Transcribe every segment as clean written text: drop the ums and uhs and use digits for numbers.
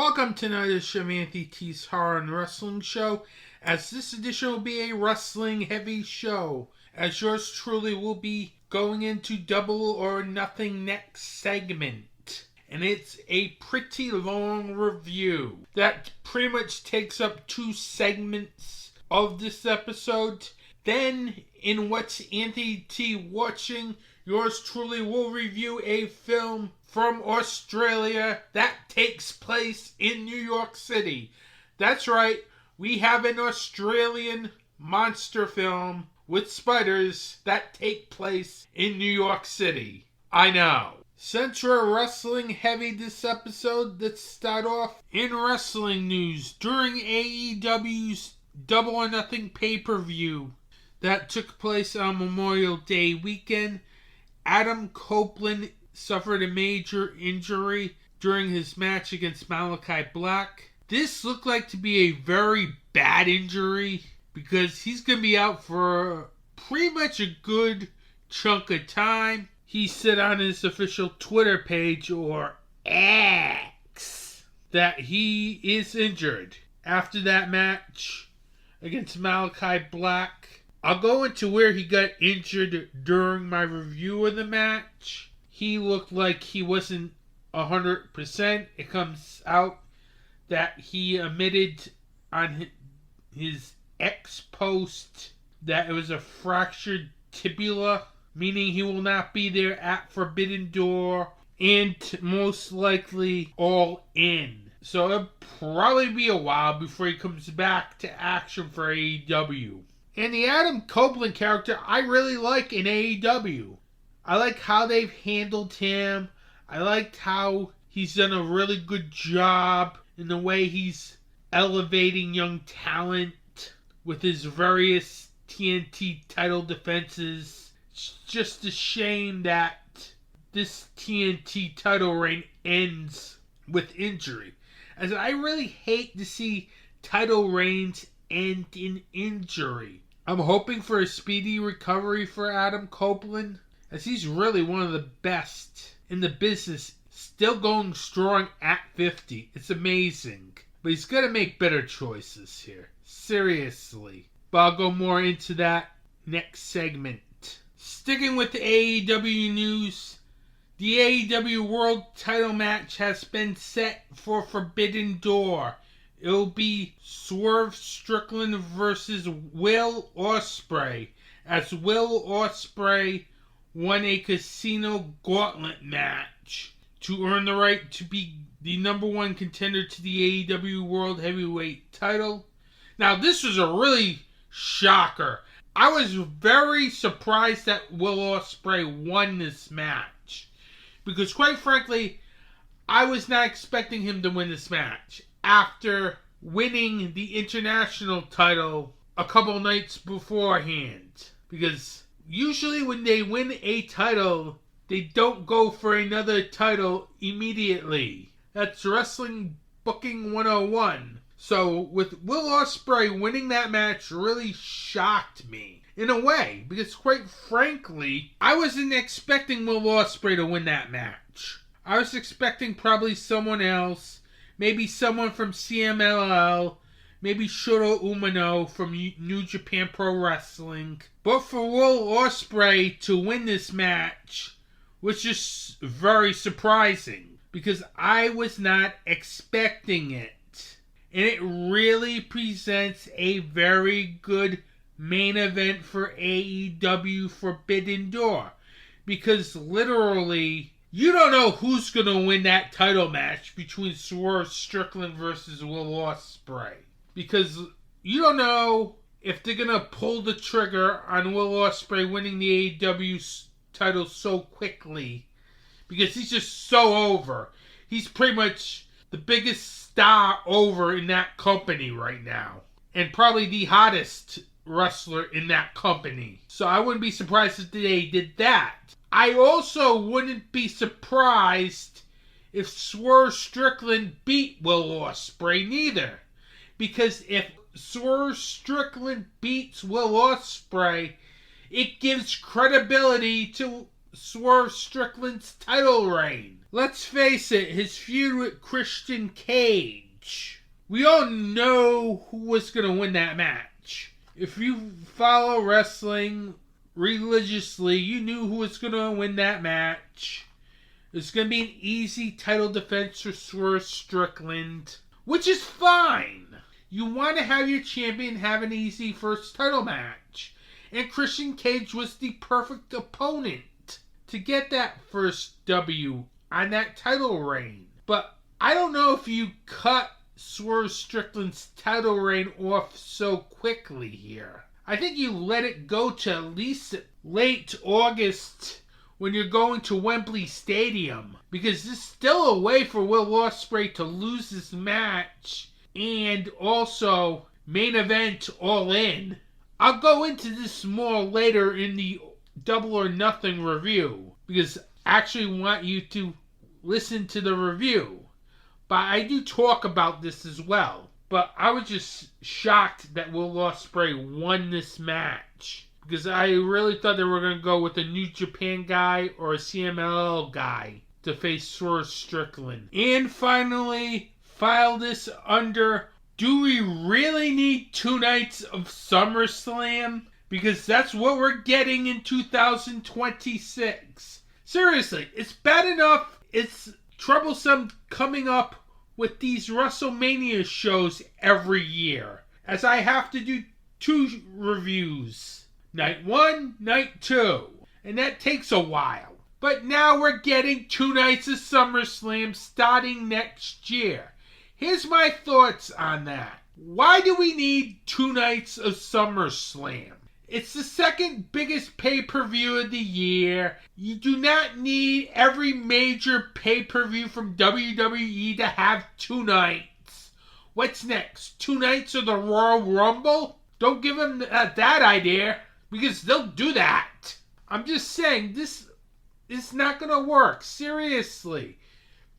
Welcome to another edition of Anthony T's Horror and Wrestling Show, as this edition will be a wrestling heavy show, as yours truly will be going into Double or Nothing next segment. And it's a pretty long review that pretty much takes up 2 segments of this episode. Then, in What's Anthony T Watching, yours truly will review a film from Australia that takes place in New York City. That's right, we have an Australian monster film with spiders that take place in New York City. I know. Since we're wrestling heavy this episode, let's start off in wrestling news. During AEW's Double or Nothing pay-per-view that took place on Memorial Day weekend, Adam Copeland suffered a major injury during his match against Malachi Black. This looked like to be a very bad injury because he's going to be out for pretty much a good chunk of time. He said on his official Twitter page, or X, that he is injured after that match against Malachi Black. I'll go into where he got injured during my review of the match. He looked like he wasn't 100%. It comes out that he admitted on his X post that it was a fractured tibia, meaning he will not be there at Forbidden Door and most likely All In. So it'll probably be a while before he comes back to action for AEW. And the Adam Copeland character I really like in AEW. I like how they've handled him. I liked how he's done a really good job in the way he's elevating young talent with his various TNT title defenses. It's just a shame that this TNT title reign ends with injury, as I really hate to see title reigns end in injury. I'm hoping for a speedy recovery for Adam Copeland, as he's really one of the best in the business, still going strong at 50. It's amazing. But he's got to make better choices here. Seriously. But I'll go more into that next segment. Sticking with the AEW news, the AEW World Title match has been set for Forbidden Door. It'll be Swerve Strickland versus Will Ospreay, as Will Ospreay won a casino gauntlet match to earn the right to be the number 1 contender to the AEW World Heavyweight title. Now, this was a really shocker. I was very surprised that Will Ospreay won this match, because quite frankly, I was not expecting him to win this match after winning the international title a couple nights beforehand. Because usually when they win a title, they don't go for another title immediately. That's Wrestling Booking 101. So with Will Ospreay winning that match really shocked me in a way, because quite frankly, I wasn't expecting Will Ospreay to win that match. I was expecting probably someone else, maybe someone from CMLL, maybe Shota Umino from New Japan Pro Wrestling. But for Will Ospreay to win this match was just very surprising, because I was not expecting it. And it really presents a very good main event for AEW Forbidden Door. Because literally, you don't know who's going to win that title match between Swerve Strickland versus Will Ospreay. Because you don't know if they're going to pull the trigger on Will Ospreay winning the AEW title so quickly. Because he's just so over. He's pretty much the biggest star over in that company right now. And probably the hottest wrestler in that company. So I wouldn't be surprised if they did that. I also wouldn't be surprised if Swerve Strickland beat Will Ospreay neither. Because if Swerve Strickland beats Will Ospreay, it gives credibility to Swerve Strickland's title reign. Let's face it, his feud with Christian Cage. We all know who was going to win that match. If you follow wrestling religiously, you knew who was going to win that match. It's going to be an easy title defense for Swerve Strickland, which is fine. You want to have your champion have an easy first title match. And Christian Cage was the perfect opponent to get that first W on that title reign. But I don't know if you cut Swerve Strickland's title reign off so quickly here. I think you let it go to at least late August when you're going to Wembley Stadium, because there's still a way for Will Ospreay to lose this match and also main event All In. I'll go into this more later in the Double or Nothing review, because I actually want you to listen to the review. But I do talk about this as well. But I was just shocked that Will Ospreay won this match, because I really thought they were going to go with a New Japan guy or a CMLL guy to face Swerve Strickland. And finally, file this under, do we really need 2 nights of SummerSlam? Because that's what we're getting in 2026. Seriously, it's bad enough it's troublesome coming up with these WrestleMania shows every year, as I have to do 2 reviews. Night 1, night 2. And that takes a while. But now we're getting 2 nights of SummerSlam starting next year. Here's my thoughts on that. Why do we need 2 nights of SummerSlam? It's the second biggest pay-per-view of the year. You do not need every major pay-per-view from WWE to have 2 nights. What's next? 2 nights of the Royal Rumble? Don't give them that idea, because they'll do that. I'm just saying, this is not going to work. Seriously.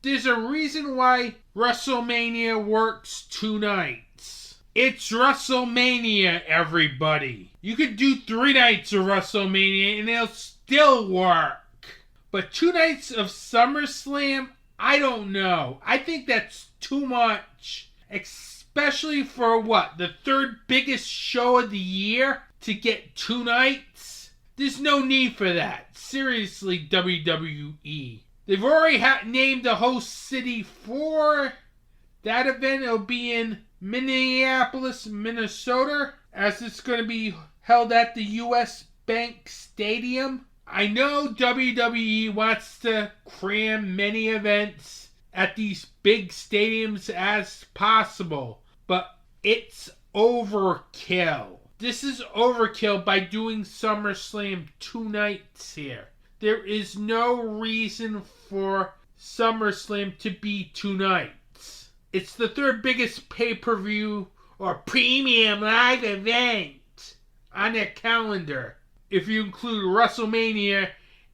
There's a reason why WrestleMania works 2 nights. It's WrestleMania, everybody. You could do 3 nights of WrestleMania and it'll still work. But 2 nights of SummerSlam, I don't know. I think that's too much. Especially for the 3rd biggest show of the year to get 2 nights? There's no need for that. Seriously, WWE. They've already named the host city for that event. It'll be in Minneapolis, Minnesota, as it's going to be held at the US Bank Stadium. I know WWE wants to cram many events at these big stadiums as possible, but it's overkill. This is overkill by doing SummerSlam 2 nights here. There is no reason for SummerSlam to be 2 nights. It's the 3rd biggest pay-per-view or premium live event on their calendar, if you include WrestleMania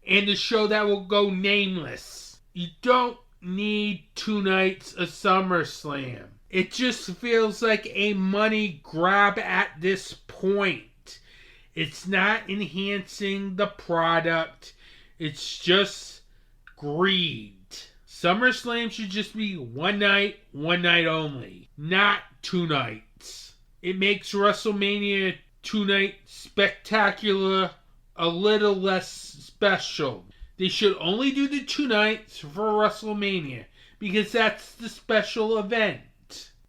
and the show that will go nameless. You don't need 2 nights of SummerSlam. It just feels like a money grab at this point. It's not enhancing the product. It's just greed. SummerSlam should just be 1 night only, not 2 nights. It makes WrestleMania 2 night spectacular a little less special. They should only do the 2 nights for WrestleMania, because that's the special event.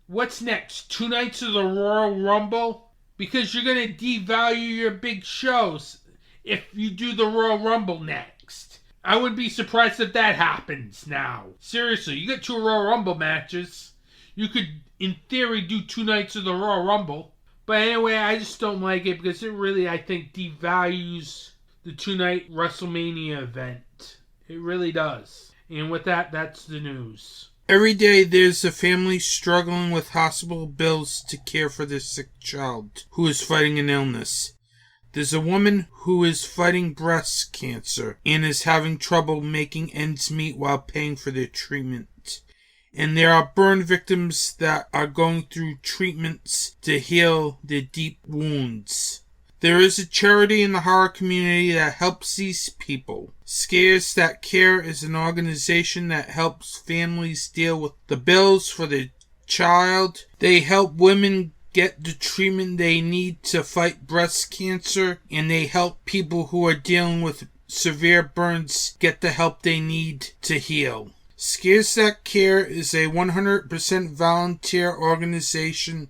What's next? 2 nights of the Royal Rumble? Because you're going to devalue your big shows if you do the Royal Rumble next. I wouldn't be surprised if that happens now. Seriously, you got 2 Royal Rumble matches. You could, in theory, do 2 nights of the Royal Rumble. But anyway, I just don't like it because it really, I think, devalues the 2-night WrestleMania event. It really does. And with that, that's the news. Every day there's a family struggling with hospital bills to care for their sick child who is fighting an illness. There's a woman who is fighting breast cancer and is having trouble making ends meet while paying for their treatment. And there are burn victims that are going through treatments to heal their deep wounds. There is a charity in the horror community that helps these people. Scares That Care is an organization that helps families deal with the bills for their child. They help women get the treatment they need to fight breast cancer, and they help people who are dealing with severe burns get the help they need to heal. Scares That Care is a 100% volunteer organization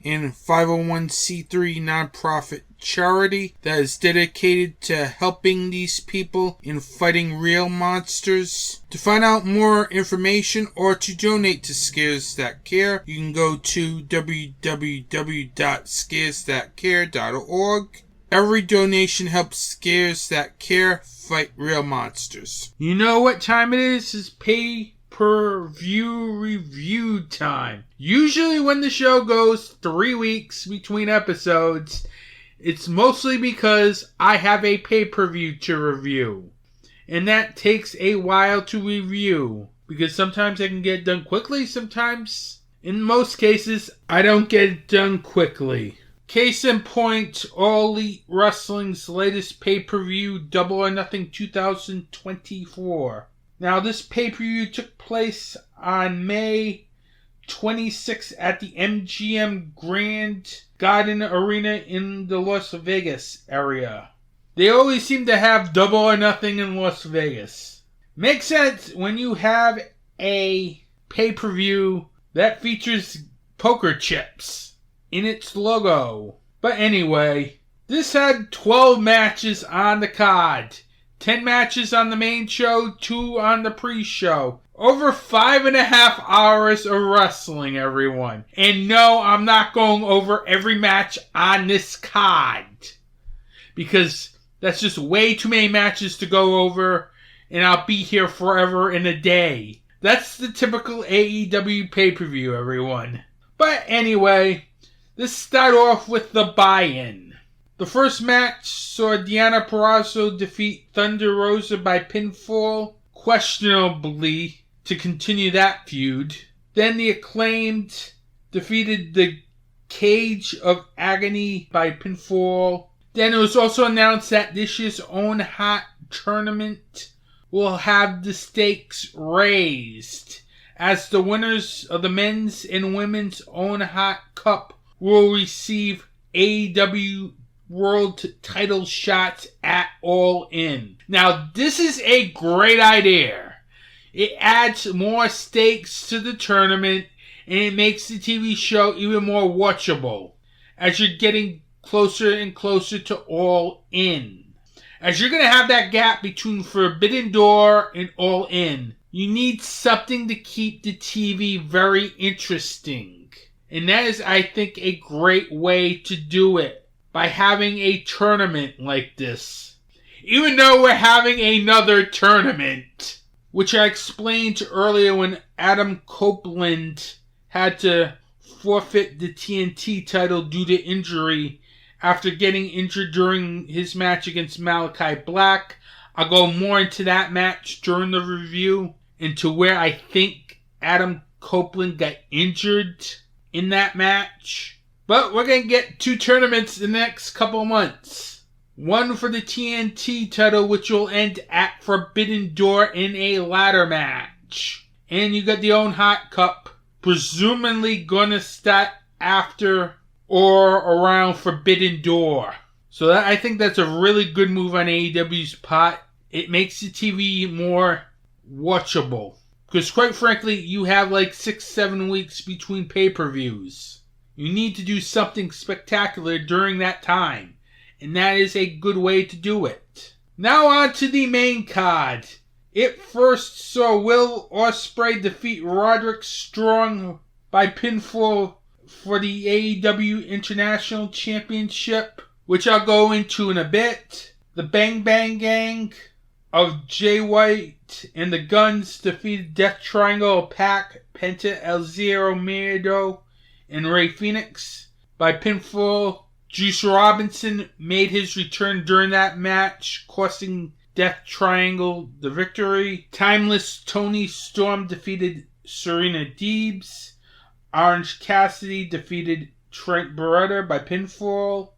and 501c3 nonprofit charity that is dedicated to helping these people in fighting real monsters. To find out more information or to donate to Scares That Care, you can go to www.scaresthatcare.org. Every donation helps Scares That Care fight real monsters. You know what time it is? It's pay-per-view review time. Usually when the show goes 3 weeks between episodes, it's mostly because I have a pay-per-view to review. And that takes a while to review, because sometimes I can get it done quickly, sometimes, in most cases, I don't get it done quickly. Case in point, All Elite Wrestling's latest pay-per-view, Double or Nothing 2024. Now, this pay-per-view took place on May 26th at the MGM Grand Garden Arena in the Las Vegas area. They always seem to have Double or Nothing in Las Vegas. Makes sense when you have a pay-per-view that features poker chips in its logo. But anyway, this had 12 matches on the card. 10 matches on the main show, 2 on the pre-show. Over 5.5 hours of wrestling, everyone. And no, I'm not going over every match on this card, because that's just way too many matches to go over, and I'll be here forever in a day. That's the typical AEW pay-per-view, everyone. But anyway, let's start off with the buy-in. The first match saw Deonna Purrazzo defeat Thunder Rosa by pinfall, questionably, to continue that feud. Then the Acclaimed defeated the Cage of Agony by pinfall. Then it was also announced that this year's Own Hot tournament will have the stakes raised, as the winners of the men's and women's Own Hot Cup will receive AEW World title shots at All In. Now, this is a great idea. It adds more stakes to the tournament, and it makes the TV show even more watchable as you're getting closer and closer to All In. As you're going to have that gap between Forbidden Door and All In, you need something to keep the TV very interesting. And that is, I think, a great way to do it, by having a tournament like this. Even though we're having another tournament, which I explained earlier when Adam Copeland had to forfeit the TNT title due to injury after getting injured during his match against Malachi Black. I'll go more into that match during the review, into where I think Adam Copeland got injured in that match. But we're going to get 2 tournaments in the next couple months. One for the TNT title, which will end at Forbidden Door in a ladder match. And you got the Own Hot Cup, presumably going to start after or around Forbidden Door. So I think that's a really good move on AEW's part. It makes the TV more watchable. Because quite frankly, you have like 6-7 weeks between pay-per-views. You need to do something spectacular during that time. And that is a good way to do it. Now on to the main card. It first saw Will Ospreay defeat Roderick Strong by pinfall for the AEW International Championship, which I'll go into in a bit. The Bang Bang Gang of Jay White and the Guns defeated Death Triangle of Pac, Penta El Zero Miedo, and Rey Fenix by pinfall. Juice Robinson made his return during that match, costing Death Triangle the victory. Timeless Tony Storm defeated Serena Deebs. Orange Cassidy defeated Trent Beretta by pinfall.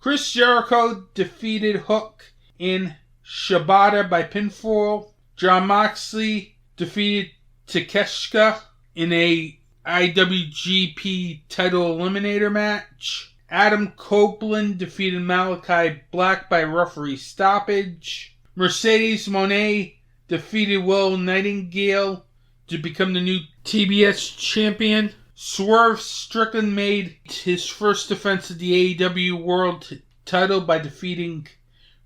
Chris Jericho defeated Hook and Shibata by pinfall. Jon Moxley defeated Takeshita in a IWGP title eliminator match. Adam Copeland defeated Malachi Black by referee stoppage. Mercedes Moné defeated Will Nightingale to become the new TBS champion. Swerve Strickland made his first defense of the AEW World title by defeating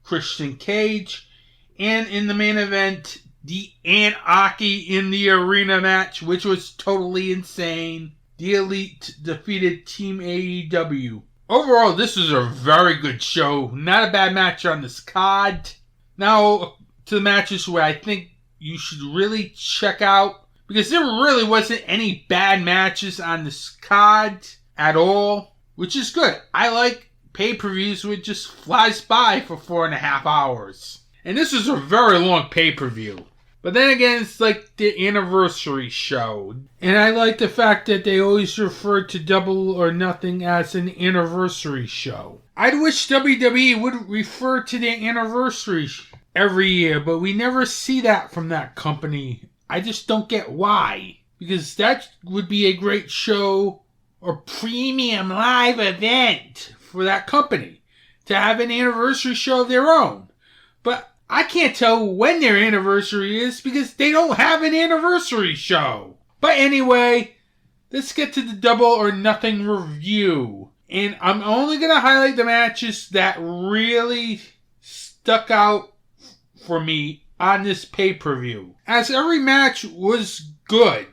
Christian Cage. And in the main event, the Anarchy in the Arena match, which was totally insane. The Elite defeated Team AEW. Overall, this was a very good show. Not a bad match on this card. Now, to the matches where I think you should really check out, because there really wasn't any bad matches on this card at all, which is good. I like pay-per-views where it just flies by for 4.5 hours. And this was a very long pay-per-view. But then again, it's like the anniversary show. And I like the fact that they always refer to Double or Nothing as an anniversary show. I'd wish WWE would refer to their anniversary every year, but we never see that from that company. I just don't get why. Because that would be a great show or premium live event for that company to have an anniversary show of their own. But I can't tell when their anniversary is because they don't have an anniversary show. But anyway, let's get to the Double or Nothing review. And I'm only going to highlight the matches that really stuck out for me on this pay-per-view. As every match was good,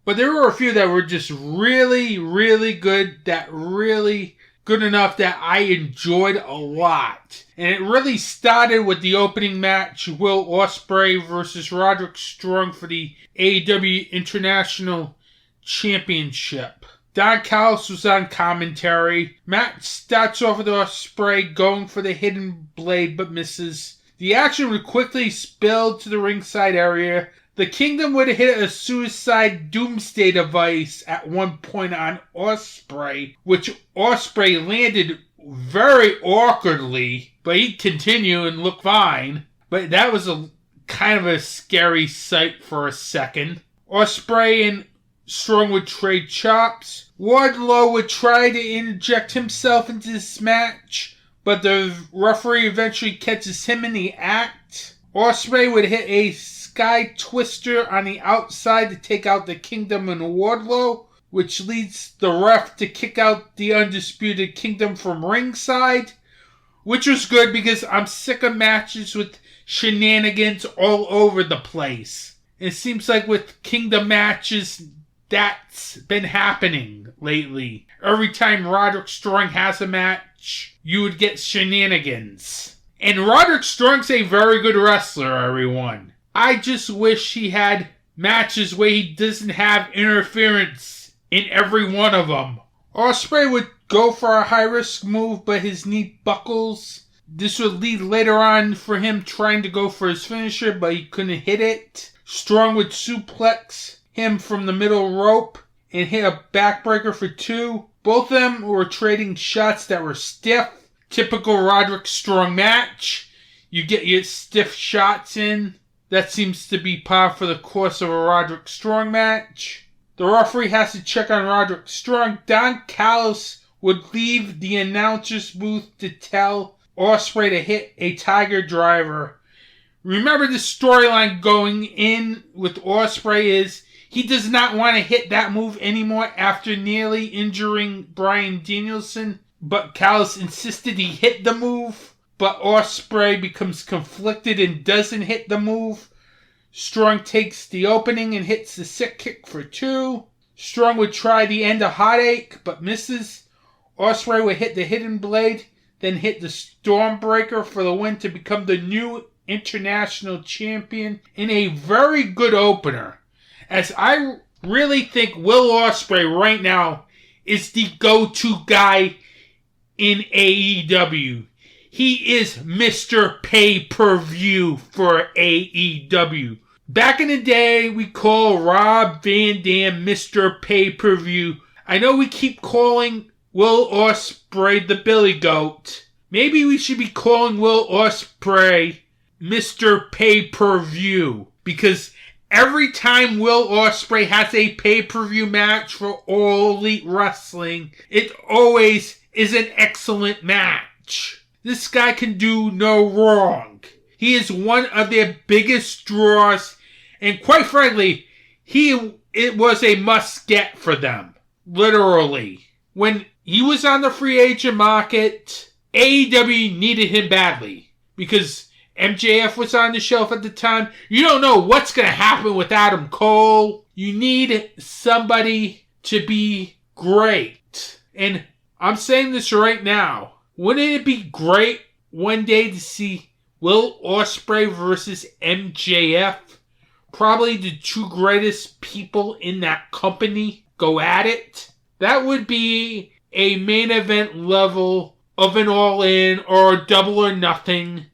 but there were a few that were just really, really good, that really good enough that I enjoyed a lot. And it really started with the opening match, Will Ospreay versus Roderick Strong for the AEW International Championship. Don Callis was on commentary. Match starts off with Ospreay going for the hidden blade but misses. The action would quickly spill to the ringside area. The Kingdom would hit a suicide doomsday device at one point on Ospreay, which Ospreay landed very awkwardly, but he'd continue and look fine. But that was a kind of a scary sight for a second. Ospreay and Strong would trade chops. Wardlow would try to inject himself into this match, but the referee eventually catches him in the act. Ospreay would hit a Sky Twister on the outside to take out the Kingdom and Wardlow, which leads the ref to kick out the Undisputed Kingdom from ringside, which was good because I'm sick of matches with shenanigans all over the place. It seems like with Kingdom matches, that's been happening lately. Every time Roderick Strong has a match, you would get shenanigans. And Roderick Strong's a very good wrestler, everyone. I just wish he had matches where he doesn't have interference in every one of them. Ospreay would go for a high-risk move, but his knee buckles. This would lead later on for him trying to go for his finisher, but he couldn't hit it. Strong would suplex him from the middle rope and hit a backbreaker for 2. Both of them were trading shots that were stiff. Typical Roderick Strong match. You get your stiff shots in. That seems to be par for the course of a Roderick Strong match. The referee has to check on Roderick Strong. Don Callis would leave the announcer's booth to tell Ospreay to hit a Tiger Driver. Remember the storyline going in with Ospreay is he does not want to hit that move anymore after nearly injuring Bryan Danielson. But Callis insisted he hit the move. But Ospreay becomes conflicted and doesn't hit the move. Strong takes the opening and hits the sick kick for 2. Strong would try the end of Heartache, but misses. Ospreay would hit the hidden blade, then hit the Stormbreaker for the win to become the new international champion in a very good opener. As I really think Will Ospreay right now is the go-to guy in AEW. He is Mr. Pay-Per-View for AEW. Back in the day, we call Rob Van Dam Mr. Pay-Per-View. I know we keep calling Will Ospreay the Billy Goat, maybe we should be calling Will Ospreay Mr. Pay-Per-View, because every time Will Ospreay has a pay-per-view match for All Elite Wrestling, it always is an excellent match. This guy can do no wrong. He is one of their biggest draws, and quite frankly, it was a must-get for them. Literally. When he was on the free agent market, AEW needed him badly, because MJF was on the shelf at the time. You don't know what's going to happen with Adam Cole. You need somebody to be great. And I'm saying this right now. Wouldn't it be great one day to see Will Ospreay versus MJF? Probably the two greatest people in that company go at it. That would be a main event level of an all-in or double or nothing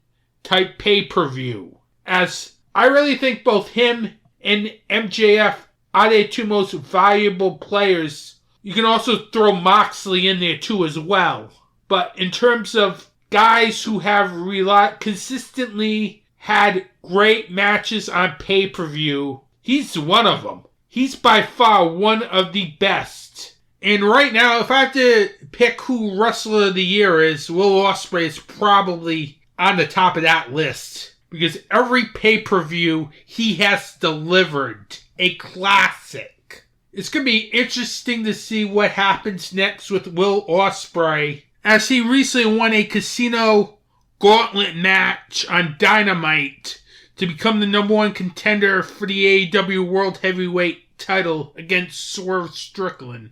type pay-per-view. As I really think both him and MJF are their two most valuable players. You can also throw Moxley in there too as well. But in terms of guys who have consistently had great matches on pay-per-view, he's one of them. He's by far one of the best. And right now, if I have to pick who Wrestler of the Year is, Will Ospreay is probably on the top of that list, because every pay-per-view he has delivered a classic. It's going to be interesting to see what happens next with Will Ospreay, as he recently won a Casino Gauntlet match on Dynamite to become the number one contender for the AEW World Heavyweight title against Swerve Strickland,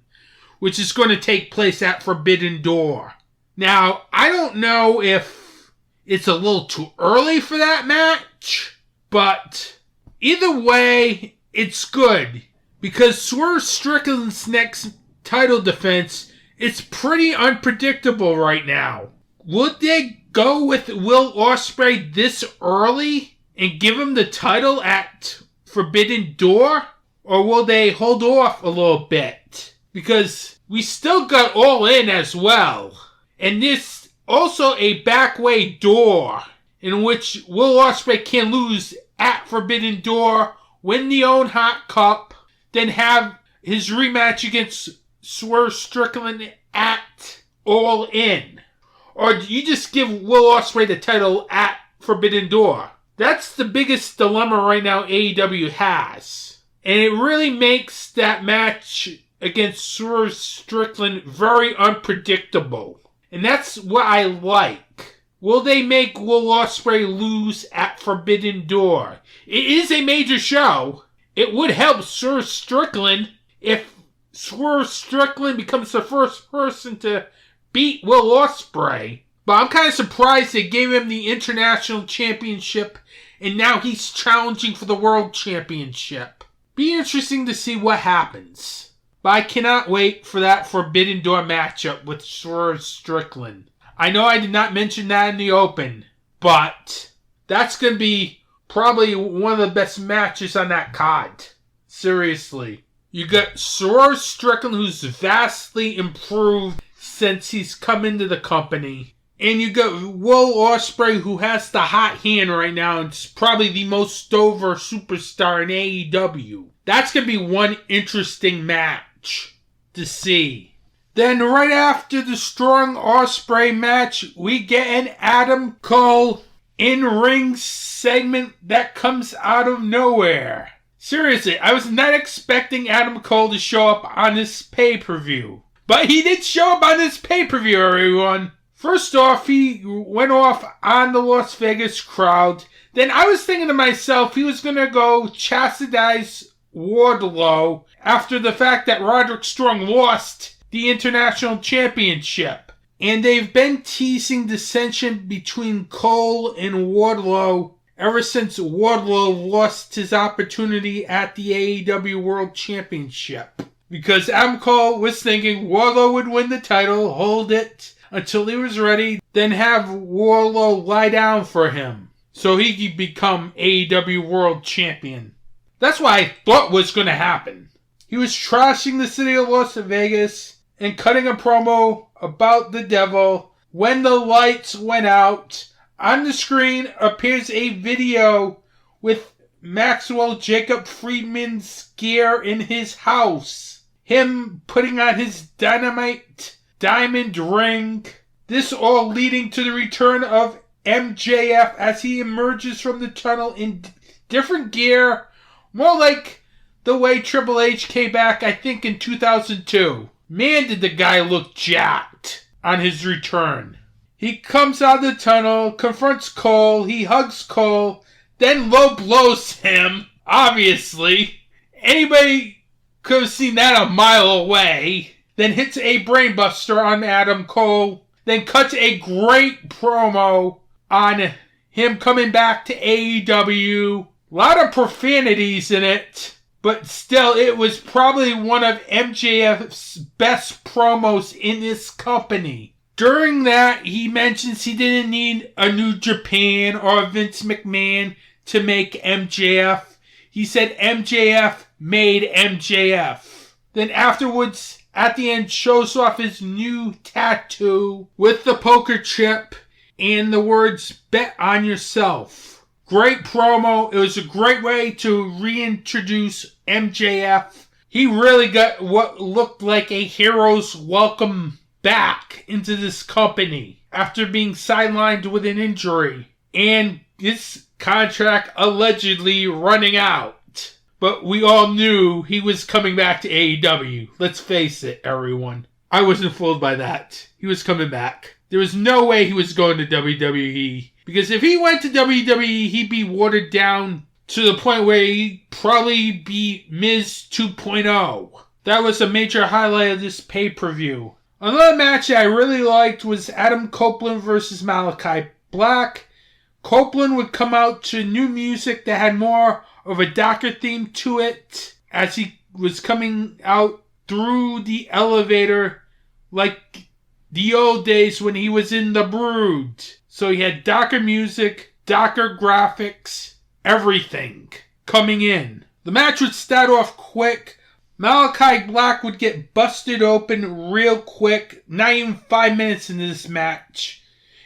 which is going to take place at Forbidden Door. Now, I don't know if it's a little too early for that match, but either way, it's good, because Swerve Strickland's next title defense is pretty unpredictable right now. Would they go with Will Ospreay this early and give him the title at Forbidden Door? Or will they hold off a little bit? Because we still got All In as well. And this also a back way door in which Will Ospreay can lose at Forbidden Door, win the own Hot Cup, then have his rematch against Swerve Strickland at All In. Or do you just give Will Ospreay the title at Forbidden Door? That's the biggest dilemma right now AEW has. And it really makes that match against Swerve Strickland very unpredictable. And that's what I like. Will they make Will Ospreay lose at Forbidden Door? It is a major show. It would help Swerve Strickland if Swerve Strickland becomes the first person to beat Will Ospreay. But I'm kind of surprised they gave him the International Championship and now he's challenging for the World Championship. Be interesting to see what happens. But I cannot wait for that Forbidden Door matchup with Swerve Strickland. I know I did not mention that in the open, but that's going to be probably one of the best matches on that card. Seriously. You got Swerve Strickland, who's vastly improved since he's come into the company. And you got Will Ospreay, who has the hot hand right now and is probably the most over superstar in AEW. That's going to be one interesting match to see. Then right after the strong Ospreay match, we get an Adam Cole in-ring segment that comes out of nowhere. Seriously, I was not expecting Adam Cole to show up on this pay-per-view. But he did show up on this pay-per-view, everyone. First off, he went off on the Las Vegas crowd. Then I was thinking to myself, he was going to go chastise Wardlow after the fact that Roderick Strong lost the International Championship. And they've been teasing dissension between Cole and Wardlow ever since Wardlow lost his opportunity at the AEW World Championship. Because Adam Cole was thinking Wardlow would win the title, hold it until he was ready, then have Wardlow lie down for him so he could become AEW World Champion. That's what I thought was going to happen. He was trashing the city of Las Vegas and cutting a promo about the devil when the lights went out, on the screen appears a video with Maxwell Jacob Friedman's gear in his house. Him putting on his Dynamite diamond ring. This all leading to the return of MJF as he emerges from the tunnel in different gear. More like the way Triple H came back, I think, in 2002. Man, did the guy look jacked on his return. He comes out of the tunnel, confronts Cole, he hugs Cole, then low blows him, obviously. Anybody could have seen that a mile away. Then hits a brainbuster on Adam Cole. Then cuts a great promo on him coming back to AEW. A lot of profanities in it, but still, it was probably one of MJF's best promos in this company. During that, he mentions he didn't need a New Japan or a Vince McMahon to make MJF. He said MJF made MJF. Then afterwards, at the end, shows off his new tattoo with the poker chip and the words, "Bet on yourself." Great promo. It was a great way to reintroduce MJF. He really got what looked like a hero's welcome back into this company after being sidelined with an injury and his contract allegedly running out. But we all knew he was coming back to AEW. Let's face it, everyone. I wasn't fooled by that. He was coming back. There was no way he was going to WWE. Because if he went to WWE, he'd be watered down to the point where he'd probably be Miz 2.0. That was a major highlight of this pay-per-view. Another match that I really liked was Adam Copeland versus Malachi Black. Copeland would come out to new music that had more of a Docker theme to it as he was coming out through the elevator like the old days when he was in the Brood. So he had Docker music, Docker graphics, everything coming in. The match would start off quick. Malachi Black would get busted open real quick, not even 5 minutes into this match.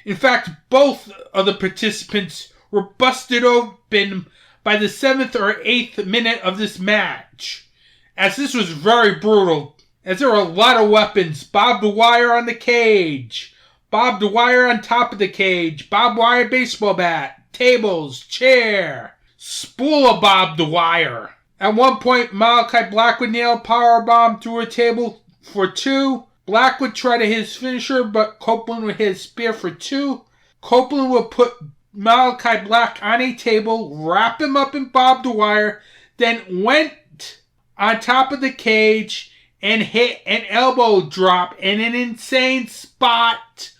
In fact, both of the participants were busted open by the 7th or 8th minute of this match, as this was very brutal, as there were a lot of weapons. Barbed wire on the cage, barbed wire on top of the cage, barbed wire baseball bat, tables, chair, spool of barbed wire. At one point, Malachi Black would nail a powerbomb through a table for 2. Black would try to hit his finisher, but Copeland would hit a spear for 2. Copeland would put Malachi Black on a table, wrap him up in barbed wire, then went on top of the cage and hit an elbow drop in an insane spot,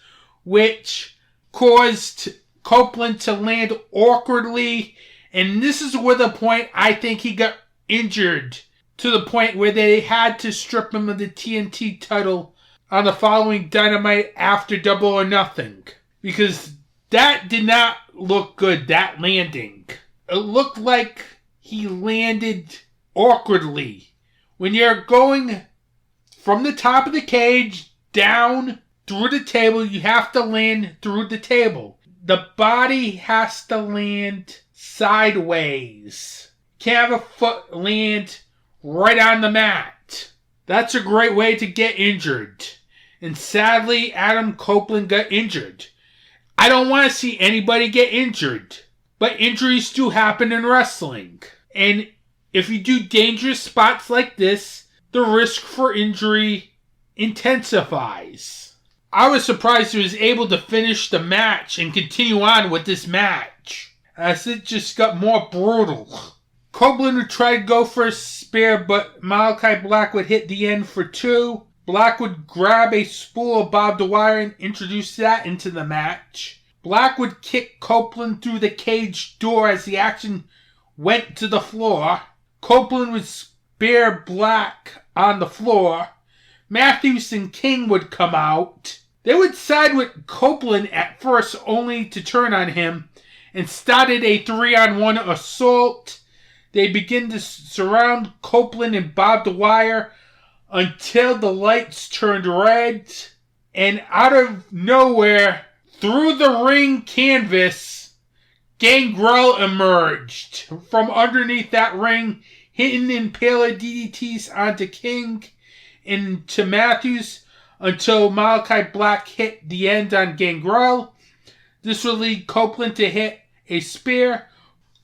which caused Copeland to land awkwardly. And this is where the point I think he got injured, to the point where they had to strip him of the TNT title on the following Dynamite after Double or Nothing. Because that did not look good, that landing. It looked like he landed awkwardly. When you're going from the top of the cage down through the table, you have to land through the table. The body has to land sideways. Can't have a foot land right on the mat. That's a great way to get injured. And sadly, Adam Copeland got injured. I don't want to see anybody get injured, but injuries do happen in wrestling. And if you do dangerous spots like this, the risk for injury intensifies. I was surprised he was able to finish the match and continue on with this match, as it just got more brutal. Copeland would try to go for a spear, but Malachi Black would hit the end for 2. Black would grab a spool of barbed wire and introduce that into the match. Black would kick Copeland through the cage door as the action went to the floor. Copeland would spear Black on the floor. Matthews and King would come out. They would side with Copeland at first, only to turn on him, and started a 3-on-1 assault. They begin to surround Copeland and barbed wire until the lights turned red, And out of nowhere, through the ring canvas, Gangrel emerged from underneath that ring, hitting impaler DDTs onto King and to Matthews until Malachi Black hit the end on Gangrel. This would lead Copeland to hit a spear.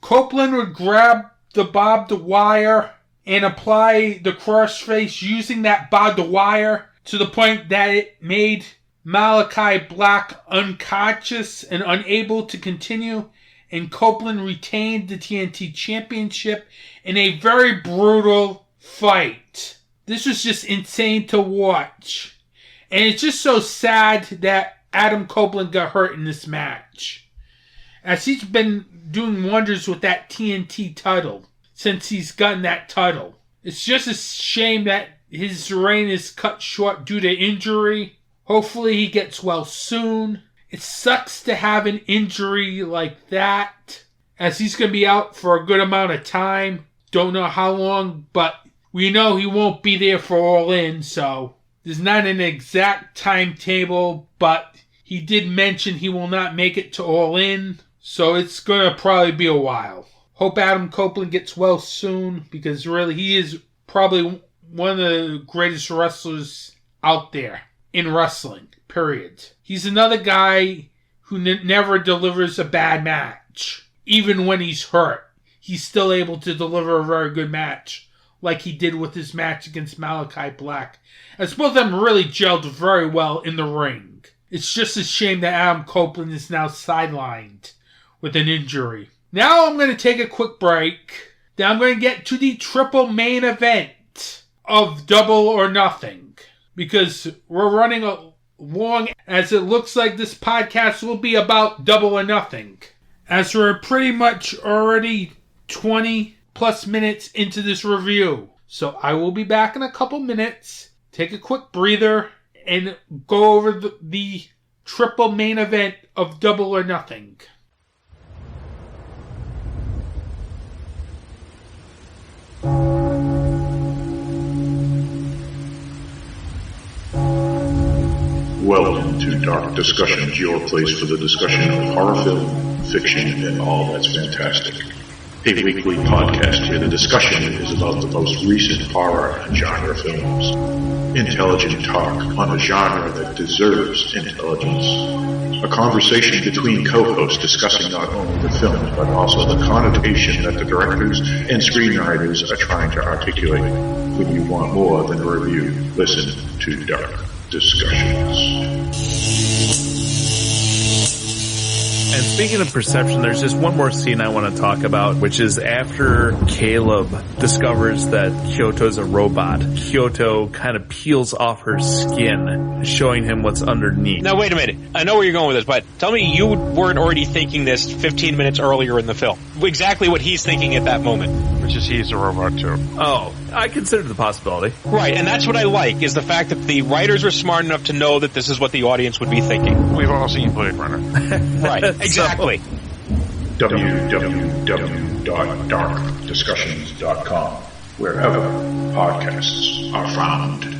Copeland would grab the barbed wire and apply the crossface using that barbed wire to the point that it made Malachi Black unconscious and unable to continue, and Copeland retained the TNT Championship in a very brutal fight. This was just insane to watch. And it's just so sad that Adam Copeland got hurt in this match, as he's been doing wonders with that TNT title since he's gotten that title. It's just a shame that his reign is cut short due to injury. Hopefully he gets well soon. It sucks to have an injury like that, as he's going to be out for a good amount of time. Don't know how long, but we know he won't be there for All In, so there's not an exact timetable, but he did mention he will not make it to All In, so it's going to probably be a while. Hope Adam Copeland gets well soon, because really he is probably one of the greatest wrestlers out there in wrestling, period. He's another guy who never delivers a bad match. Even when he's hurt, he's still able to deliver a very good match, like he did with his match against Malachi Black, as both of them really gelled very well in the ring. It's just a shame that Adam Copeland is now sidelined with an injury. Now I'm going to take a quick break. Then I'm going to get to the triple main event of Double or Nothing, because we're running long, as it looks like this podcast will be about Double or Nothing, as we're pretty much already 20 plus minutes into this review. So I will be back in a couple minutes, take a quick breather, and go over the triple main event of Double or Nothing. Welcome to Dark Discussions, your place for the discussion of horror film, fiction, and all that's fantastic. A weekly podcast where the discussion is about the most recent horror and genre films. Intelligent talk on a genre that deserves intelligence. A conversation between co-hosts discussing not only the films, but also the connotation that the directors and screenwriters are trying to articulate. When you want more than a review, listen to Dark Discussions. And speaking of perception, there's just one more scene I want to talk about, which is after Caleb discovers that Kyoto's a robot. Kyoto kind of peels off her skin, showing him what's underneath. Now, wait a minute. I know where you're going with this, but tell me you weren't already thinking this 15 minutes earlier in the film. Exactly what he's thinking at that moment. Which is he's a robot too. Oh, I considered the possibility. Right, and that's what I like, is the fact that the writers were smart enough to know that this is what the audience would be thinking. We've all seen Blade Runner. Right, exactly. www.darkdiscussions.com, wherever podcasts are found.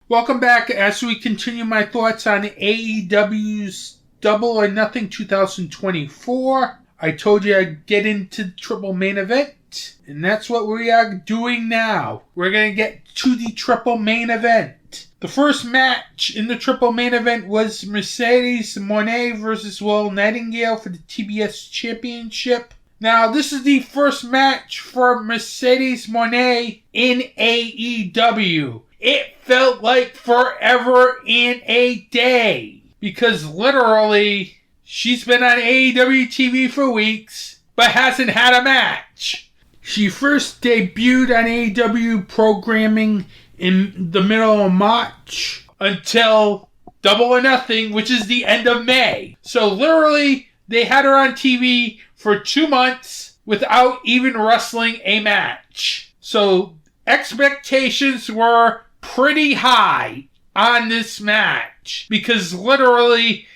Welcome back as we continue my thoughts on AEW's Double or Nothing 2024. I told you I'd get into the triple main event, and that's what we are doing now. We're going to get to the triple main event. The first match in the triple main event was Mercedes Moné versus Will Nightingale for the TBS Championship. Now, this is the first match for Mercedes Moné in AEW. It felt like forever and a day, because literally she's been on AEW TV for weeks, but hasn't had a match. She first debuted on AEW programming in the middle of March until Double or Nothing, which is the end of May. So literally, they had her on TV for 2 months without even wrestling a match. So expectations were pretty high on this match, because literally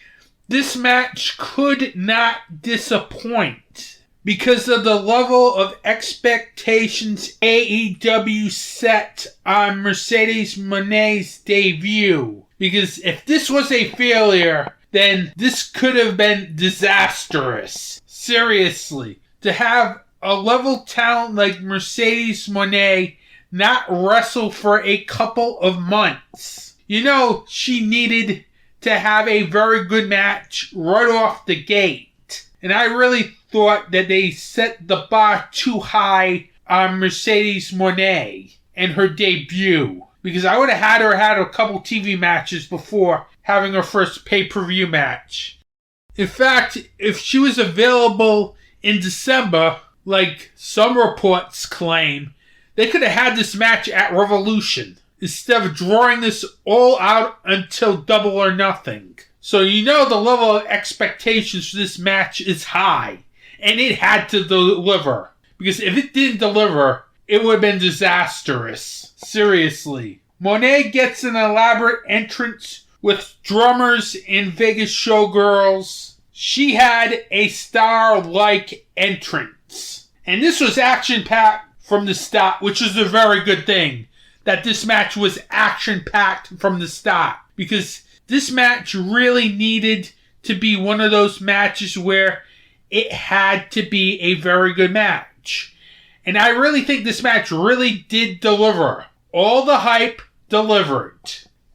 this match could not disappoint. because of the level of expectations AEW set on Mercedes Moné's debut. Because if this was a failure, then this could have been disastrous. Seriously. To have a level talent like Mercedes Moné not wrestle for a couple of months. You know, she needed to have a very good match right off the gate. And I really thought that they set the bar too high on Mercedes Moné and her debut. Because I would have had a couple TV matches before having her first pay-per-view match. In fact, if she was available in December, like some reports claim, they could have had this match at Revolution instead of drawing this all out until Double or Nothing. So you know the level of expectations for this match is high. And it had to deliver. Because if it didn't deliver, it would have been disastrous. Seriously. Moné gets an elaborate entrance with drummers and Vegas showgirls. She had a star-like entrance. And this was action-packed from the start, which is a very good thing. That this match was action-packed from the start. Because this match really needed to be one of those matches where it had to be a very good match. And I really think this match really did deliver. All the hype delivered.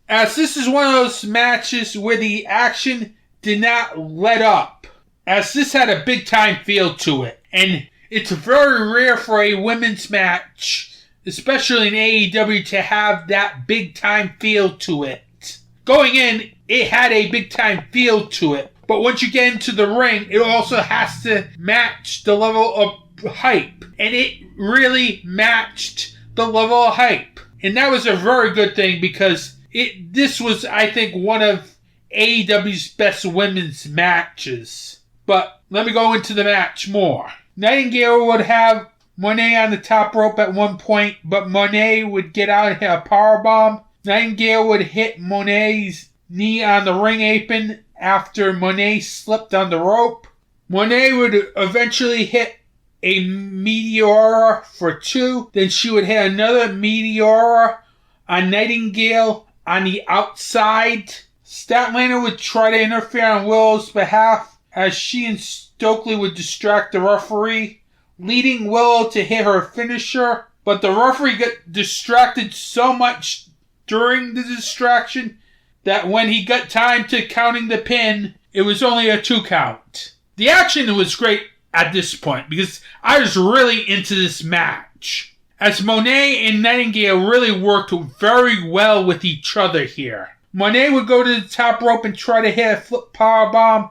As this is one of those matches where the action did not let up. As this had a big time feel to it. And it's very rare for a women's match, especially in AEW, to have that big time feel to it. Going in, it had a big time feel to it. But once you get into the ring, it also has to match the level of hype. And it really matched the level of hype. And that was a very good thing because this was, I think, one of AEW's best women's matches. But let me go into the match more. Nightingale would have Moné on the top rope at one point, but Moné would get out and hit a powerbomb. Nightingale would hit Moné's knee on the ring apron after Moné slipped on the rope. Moné would eventually hit a Meteora for 2. Then she would hit another Meteora on Nightingale on the outside. Statlander would try to interfere on Willow's behalf as she and Stokely would distract the referee, leading Willow to hit her finisher. But the referee got distracted so much during the distraction that when he got time to counting the pin, it was only a 2 count. The action was great at this point because I was really into this match. As Moné and Nightingale really worked very well with each other here. Moné would go to the top rope and try to hit a flip powerbomb,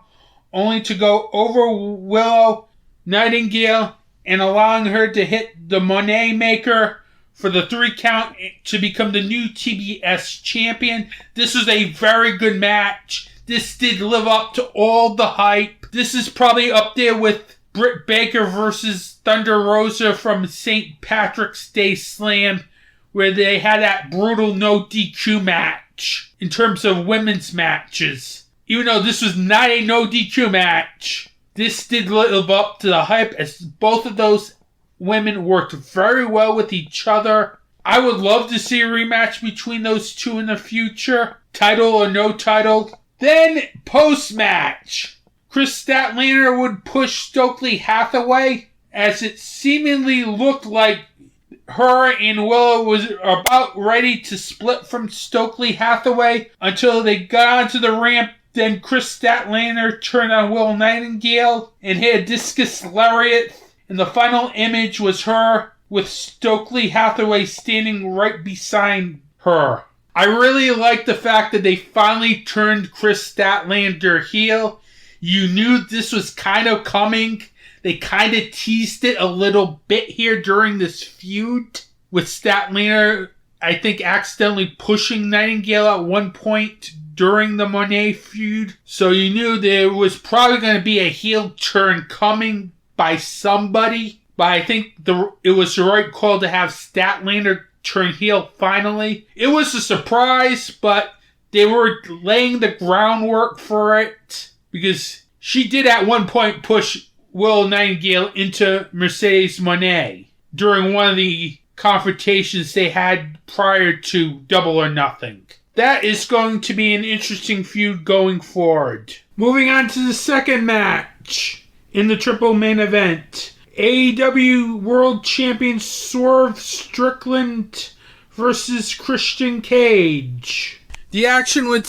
only to go over Willow Nightingale and allowing her to hit the Moné Maker for the 3 count to become the new TBS champion. This was a very good match. This did live up to all the hype. This is probably up there with Britt Baker versus Thunder Rosa from St. Patrick's Day Slam, where they had that brutal no DQ match in terms of women's matches. Even though this was not a no DQ match, this did live up to the hype as both of those women worked very well with each other. I would love to see a rematch between those two in the future, title or no title. Then, post-match, Chris Statlander would push Stokely Hathaway as it seemingly looked like her and Willow was about ready to split from Stokely Hathaway until they got onto the ramp. Then Chris Statlander turned on Will Nightingale and hit a discus lariat. And the final image was her with Stokely Hathaway standing right beside her. I really like the fact that they finally turned Chris Statlander heel. You knew this was kind of coming. They kind of teased it a little bit here during this feud with Statlander, I think, accidentally pushing Nightingale at one point during the Moné feud. So you knew there was probably going to be a heel turn coming by somebody. But I think it was the right call to have Statlander turn heel finally. It was a surprise, but they were laying the groundwork for it. Because she did at one point push Will Nightingale into Mercedes Moné during one of the confrontations they had prior to Double or Nothing. That is going to be an interesting feud going forward. Moving on to the second match in the triple main event. AEW World Champion Swerve Strickland versus Christian Cage. The action would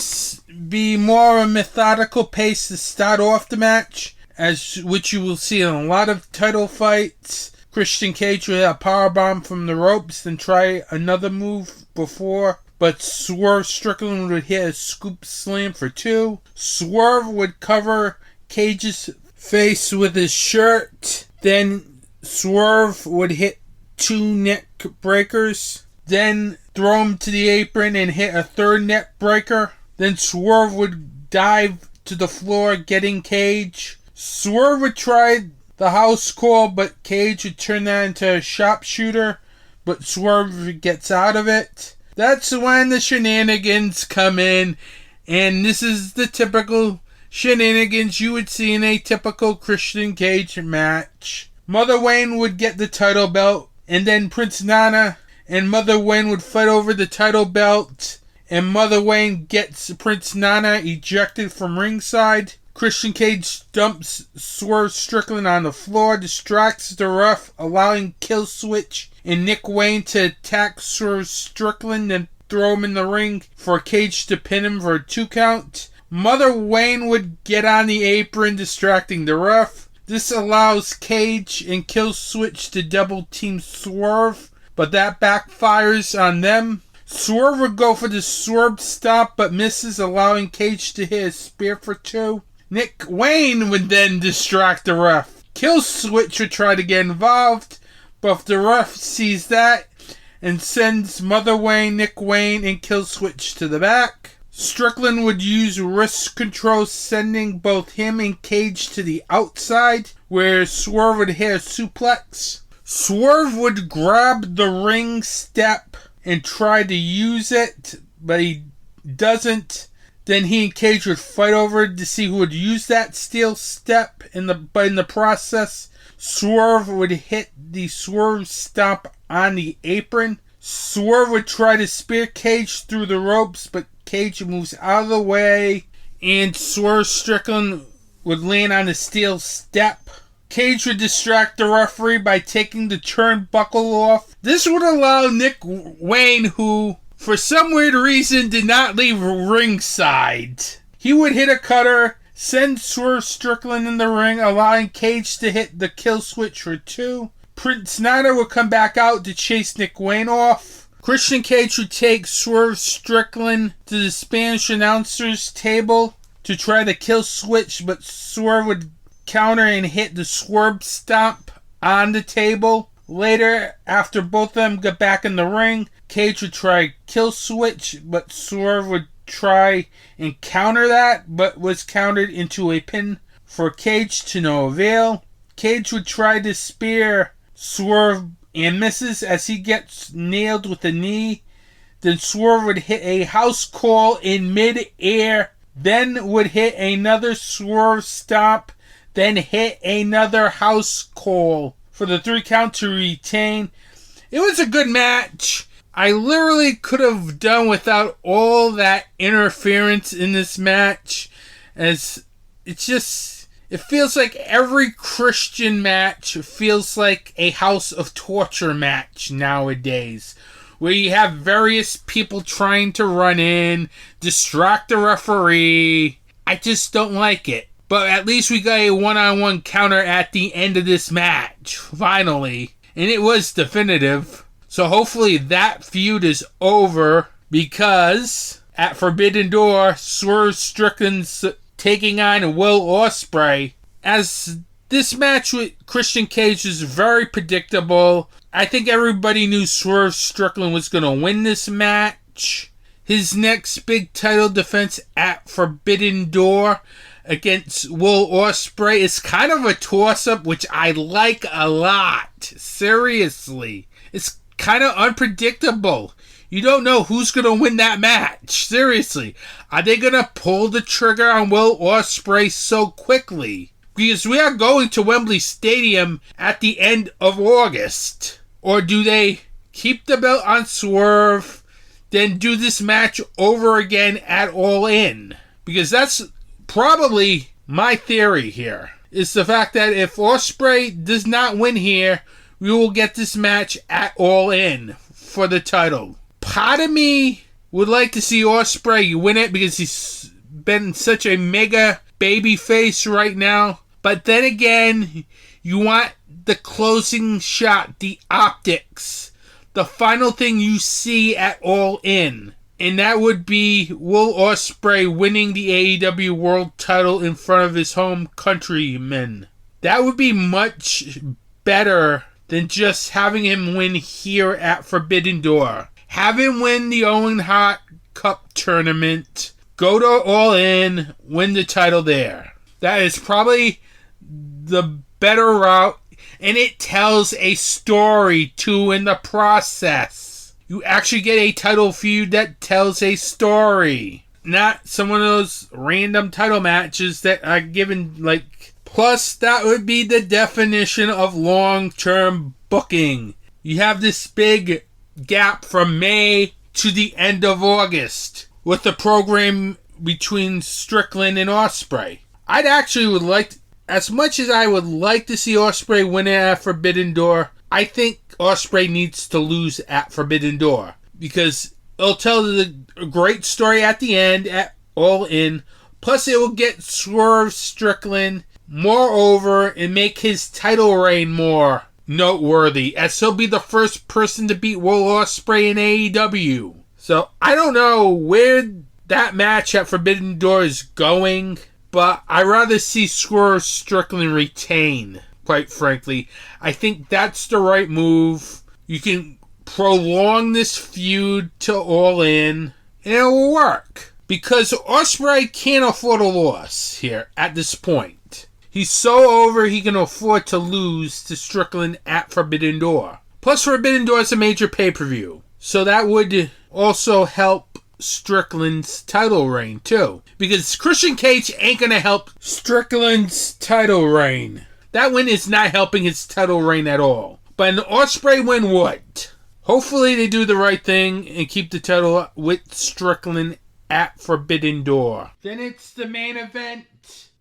be more of a methodical pace to start off the match, which you will see in a lot of title fights. Christian Cage would hit a powerbomb from the ropes, then try another move before, but Swerve Strickland would hit a scoop slam for 2. Swerve would cover Cage's face with his shirt, then Swerve would hit 2 neck breakers, then throw him to the apron and hit a 3rd neck breaker. Then Swerve would dive to the floor, getting Cage. Swerve would try the house call, but Cage would turn that into a sharpshooter, but Swerve gets out of it. That's when the shenanigans come in, and this is the typical shenanigans you would see in a typical Christian Cage match. Mother Wayne would get the title belt, and then Prince Nana and Mother Wayne would fight over the title belt, and Mother Wayne gets Prince Nana ejected from ringside. Christian Cage dumps Swerve Strickland on the floor, distracts the ref, allowing Killswitch and Nick Wayne to attack Swerve Strickland and throw him in the ring for Cage to pin him for a 2 count. Mother Wayne would get on the apron, distracting the ref. This allows Cage and Killswitch to double team Swerve, but that backfires on them. Swerve would go for the Swerve Stomp, but misses, allowing Cage to hit a spear for 2. Nick Wayne would then distract the ref. Killswitch would try to get involved, but if the ref sees that and sends Mother Wayne, Nick Wayne, and Killswitch to the back. Strickland would use wrist control, sending both him and Cage to the outside, where Swerve would hit a suplex. Swerve would grab the ring step and try to use it, but he doesn't. Then he and Cage would fight over to see who would use that steel step. But in the process, Swerve would hit the Swerve Stomp on the apron. Swerve would try to spear Cage through the ropes, but Cage moves out of the way, and Swerve Strickland would land on the steel step. Cage would distract the referee by taking the turnbuckle off. This would allow Nick Wayne, who for some weird reason did not leave ringside. He would hit a cutter, send Swerve Strickland in the ring, allowing Cage to hit the kill switch for 2. Prince Nana would come back out to chase Nick Wayne off. Christian Cage would take Swerve Strickland to the Spanish announcer's table to try the kill switch, but Swerve would counter and hit the Swerve Stomp on the table. Later, after both of them got back in the ring, Cage would try kill switch, but Swerve would try and counter that, but was countered into a pin for Cage to no avail. Cage would try to spear Swerve and misses as he gets nailed with a knee. Then Swerve would hit a house call in mid-air, then would hit another Swerve Stomp, then hit another house call for the 3 count to retain. It was a good match. I literally could have done without all that interference in this match, as it feels like every Christian match feels like a House of Torture match nowadays, where you have various people trying to run in, distract the referee. I just don't like it. But at least we got a one-on-one counter at the end of this match, finally. And it was definitive. So hopefully that feud is over, because at Forbidden Door, Swerve Strickland's taking on Will Ospreay. As this match with Christian Cage is very predictable, I think everybody knew Swerve Strickland was going to win this match. His next big title defense at Forbidden Door against Will Ospreay is kind of a toss-up, which I like a lot. Seriously. It's kind of unpredictable. You don't know who's going to win that match. Seriously. Are they going to pull the trigger on Will Ospreay so quickly? Because we are going to Wembley Stadium at the end of August. Or do they keep the belt on Swerve, then do this match over again at All In? Because that's probably my theory here. Is the fact that if Ospreay does not win here, we will get this match at All In for the title. Part of me would like to see Ospreay win it because he's been such a mega baby face right now. But then again, you want the closing shot, the optics, the final thing you see at All In. And that would be Will Ospreay winning the AEW World title in front of his home countrymen. That would be much better than just having him win here at Forbidden Door. Have him win the Owen Hart Cup tournament, go to All In, win the title there. That is probably the better route, and it tells a story too in the process. You actually get a title feud that tells a story, not some of those random title matches that are given like. Plus, that would be the definition of long-term booking. You have this big gap from May to the end of August with the program between Strickland and Ospreay. I'd actually would like, as much as I would like to see Ospreay win at Forbidden Door, I think Ospreay needs to lose at Forbidden Door because it'll tell the great story at the end at All In. Plus, it will get Swerve Strickland more over and make his title reign more noteworthy, as he'll be the first person to beat Will Ospreay in AEW. So I don't know where that match at Forbidden Door is going, but I'd rather see Swerve Strickland retain, quite frankly. I think that's the right move. You can prolong this feud to All In, and it will work. Because Ospreay can't afford a loss here at this point. He's so over he can afford to lose to Strickland at Forbidden Door. Plus, Forbidden Door is a major pay-per-view. So that would also help Strickland's title reign too, because Christian Cage ain't gonna help Strickland's title reign. That win is not helping his title reign at all, but an Ospreay win would. Hopefully they do the right thing and keep the title with Strickland at Forbidden Door. Then it's the main event,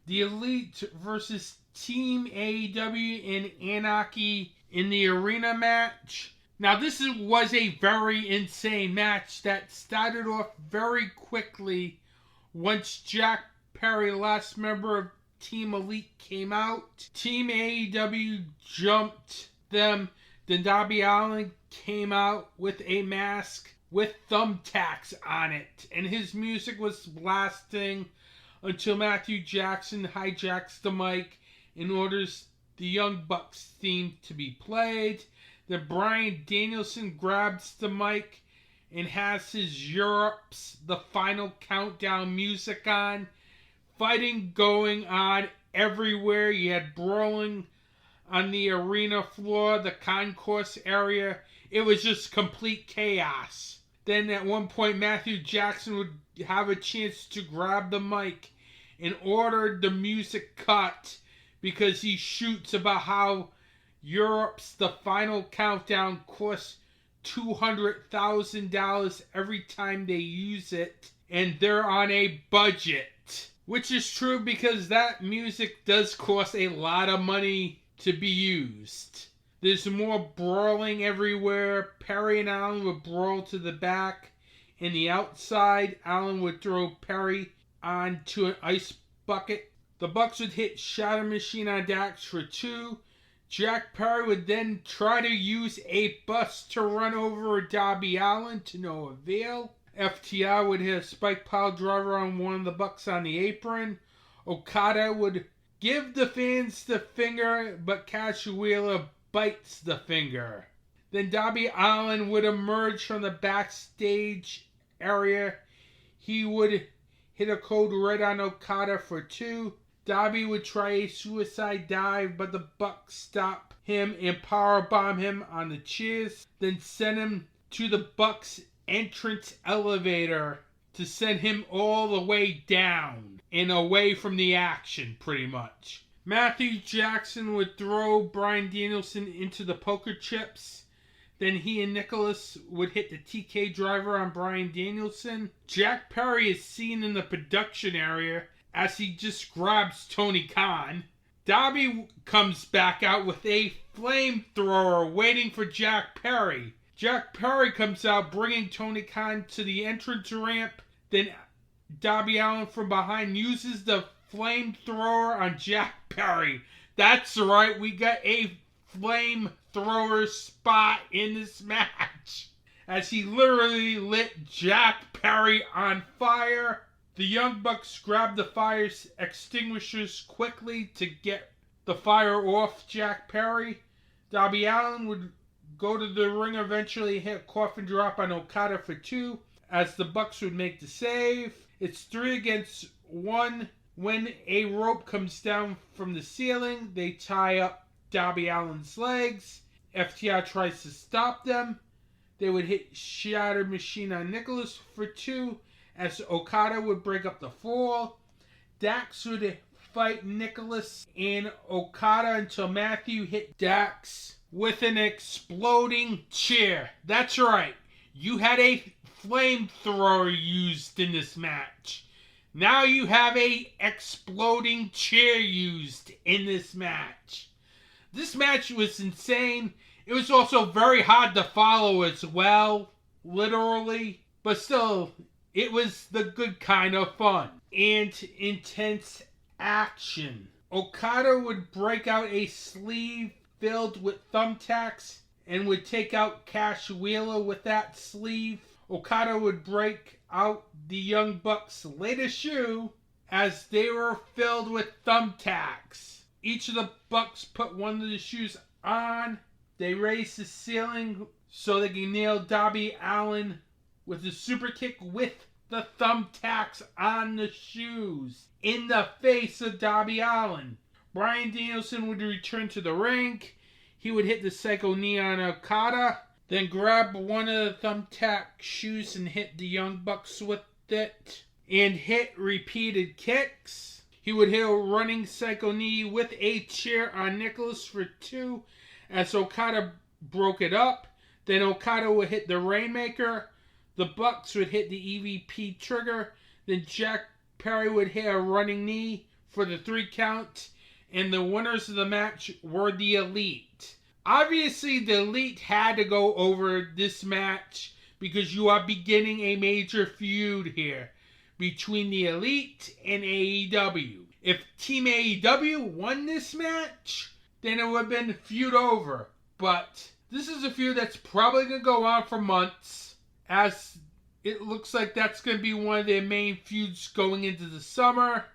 the Elite versus Team AEW in Anarchy in the Arena match. Now, this was a very insane match that started off very quickly once Jack Perry, last member of Team Elite, came out. Team AEW jumped them. Then Darby Allin came out with a mask with thumbtacks on it, and his music was blasting until Matthew Jackson hijacks the mic and orders the Young Bucks theme to be played. Then Bryan Danielson grabs the mic and has his Europe's The Final Countdown music on. Fighting going on everywhere. You had brawling on the arena floor, the concourse area. It was just complete chaos. Then at one point, Matthew Jackson would have a chance to grab the mic and order the music cut because he shoots about how Europe's The Final Countdown costs $200,000 every time they use it, and they're on a budget. Which is true because that music does cost a lot of money to be used. There's more brawling everywhere. Perry and Allin would brawl to the back. In the outside, Allin would throw Perry onto an ice bucket. The Bucks would hit Shadow Machine on Dax for 2. Jack Perry would then try to use a bus to run over Darby Allin to no avail. FTR would hit a spike pile driver on one of the Bucks on the apron. Okada would give the fans the finger, but Cachoeira bites the finger. Then Darby Allin would emerge from the backstage area. He would hit a code red on Okada for 2. Darby would try a suicide dive, but the Bucks stop him and powerbomb him on the chairs. Then send him to the Bucks entrance elevator to send him all the way down and away from the action, pretty much. Matthew Jackson would throw Bryan Danielson into the poker chips. Then he and Nicholas would hit the TK driver on Bryan Danielson. Jack Perry is seen in the production area as he just grabs Tony Khan. Darby comes back out with a flamethrower waiting for Jack Perry. Jack Perry comes out bringing Tony Khan to the entrance ramp. Then Darby Allin from behind uses the flamethrower on Jack Perry. That's right, we got a flamethrower spot in this match as he literally lit Jack Perry on fire. The Young Bucks grab the fire extinguishers quickly to get the fire off Jack Perry. Darby Allin would go to the ring, eventually hit a coffin drop on Okada for 2 as the Bucks would make the save. It's 3 against 1. When a rope comes down from the ceiling, they tie up Darby Allin's legs. FTR tries to stop them. They would hit Shattered Machine on Nicholas for 2 as Okada would break up the fall. Dax would fight Nicholas and Okada until Matthew hit Dax with an exploding chair. That's right, you had a flamethrower used in this match. Now you have a exploding chair used in this match. This match was insane. It was also very hard to follow as well, literally. But still, it was the good kind of fun and intense action. Okada would break out a sleeve filled with thumbtacks and would take out Cash Wheeler with that sleeve. Okada would break out the Young Bucks' latest shoe as they were filled with thumbtacks. Each of the Bucks put one of the shoes on. They raised the ceiling so they can nail Darby Allin with a super kick with the thumbtacks on the shoes in the face of Darby Allin. Bryan Danielson would return to the ring. He would hit the Psycho Knee on Okada, then grab one of the thumbtack shoes and hit the Young Bucks with it, and hit repeated kicks. He would hit a running Psycho Knee with a chair on Nicholas for 2 as Okada broke it up. Then Okada would hit the Rainmaker. The Bucks would hit the EVP trigger. Then Jack Perry would hit a running knee for the 3 count. And the winners of the match were the Elite. Obviously, the Elite had to go over this match because you are beginning a major feud here between the Elite and AEW. If Team AEW won this match, then it would have been feud over. But this is a feud that's probably going to go on for months, as it looks like that's going to be one of their main feuds going into the summer,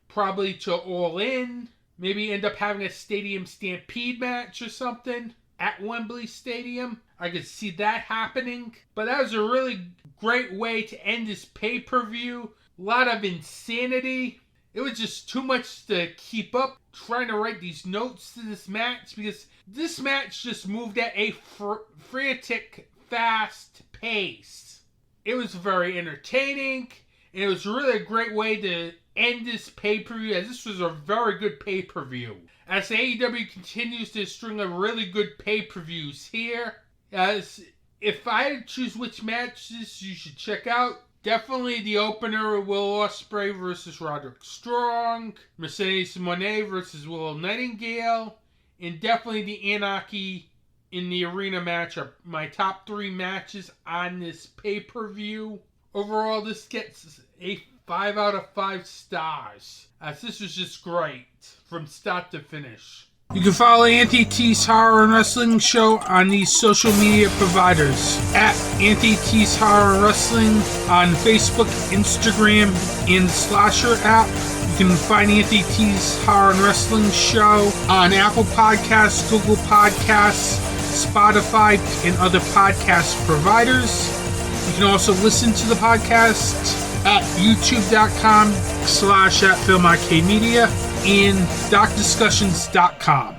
probably to All In. Maybe end up having a Stadium Stampede match or something at Wembley Stadium. I could see that happening. But that was a really great way to end this pay-per-view. A lot of insanity. It was just too much to keep up trying to write these notes to this match, because this match just moved at a frantic, fast pace. It was very entertaining, and it was really a great way to end this pay-per-view, as this was a very good pay-per-view. As AEW continues to string of really good pay-per-views here, as if I had to choose which matches you should check out, definitely the opener, Will Ospreay versus Roderick Strong, Mercedes Moné versus Willow Nightingale, and definitely the Anarchy in the Arena match are my top 3 matches on this pay-per-view. Overall, this gets a 5 out of 5 stars, as this was just great from start to finish. You can follow Anthony T's Horror and Wrestling Show on these social media providers at Anthony T's Horror and Wrestling on Facebook, Instagram, and the Slasher app. You can find Anthony T's Horror and Wrestling Show on Apple Podcasts, Google Podcasts, Spotify, and other podcast providers. You can also listen to the podcast at youtube.com/@FilmArcadeMedia and darkdiscussions.com.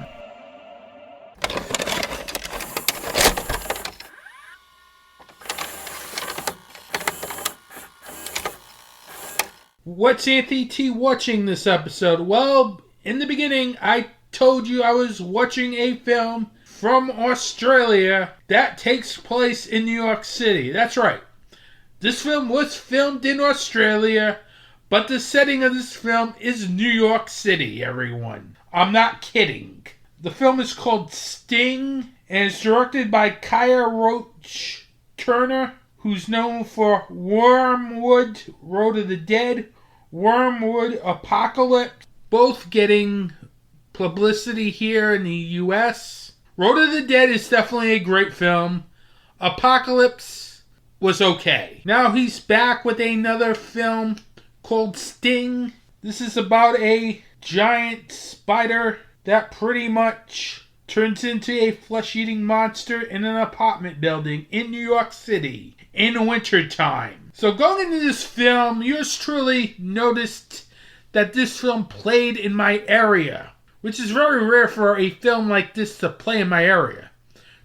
What's Anthony T watching this episode? Well, in the beginning, I told you I was watching a film from Australia that takes place in New York City. That's right. This film was filmed in Australia, but the setting of this film is New York City, everyone. I'm not kidding. The film is called Sting, and it's directed by Kaya Roach Turner, who's known for Wormwood, Road of the Dead, Wormwood Apocalypse, both getting publicity here in the US. Road of the Dead is definitely a great film. Apocalypse was okay. Now he's back with another film called Sting. This is about a giant spider that pretty much turns into a flesh-eating monster in an apartment building in New York City in wintertime. So going into this film, yours truly noticed that this film played in my area, which is very rare for a film like this to play in my area,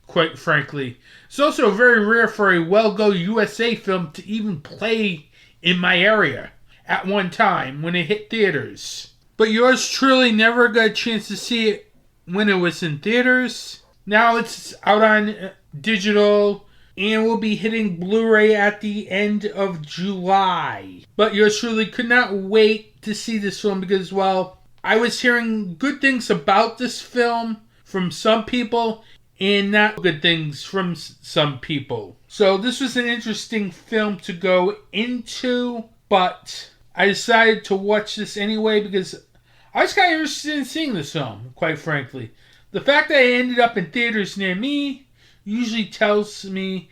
quite frankly. It's also very rare for a Well Go USA film to even play in my area at one time when it hit theaters. But yours truly never got a chance to see it when it was in theaters. Now it's out on digital and will be hitting Blu-ray at the end of July. But yours truly could not wait to see this film because, well, I was hearing good things about this film from some people and not good things from some people. So this was an interesting film to go into, but I decided to watch this anyway because I was kind of interested in seeing this film, quite frankly. The fact that it ended up in theaters near me usually tells me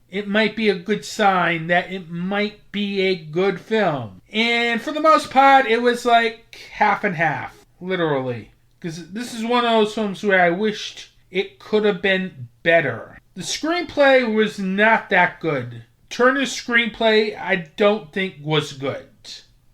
it might be a good sign that it might be a good film. And for the most part, it was like half and half, literally. Because this is one of those films where I wished it could have been better. The screenplay was not that good. Turner's screenplay, I don't think was good.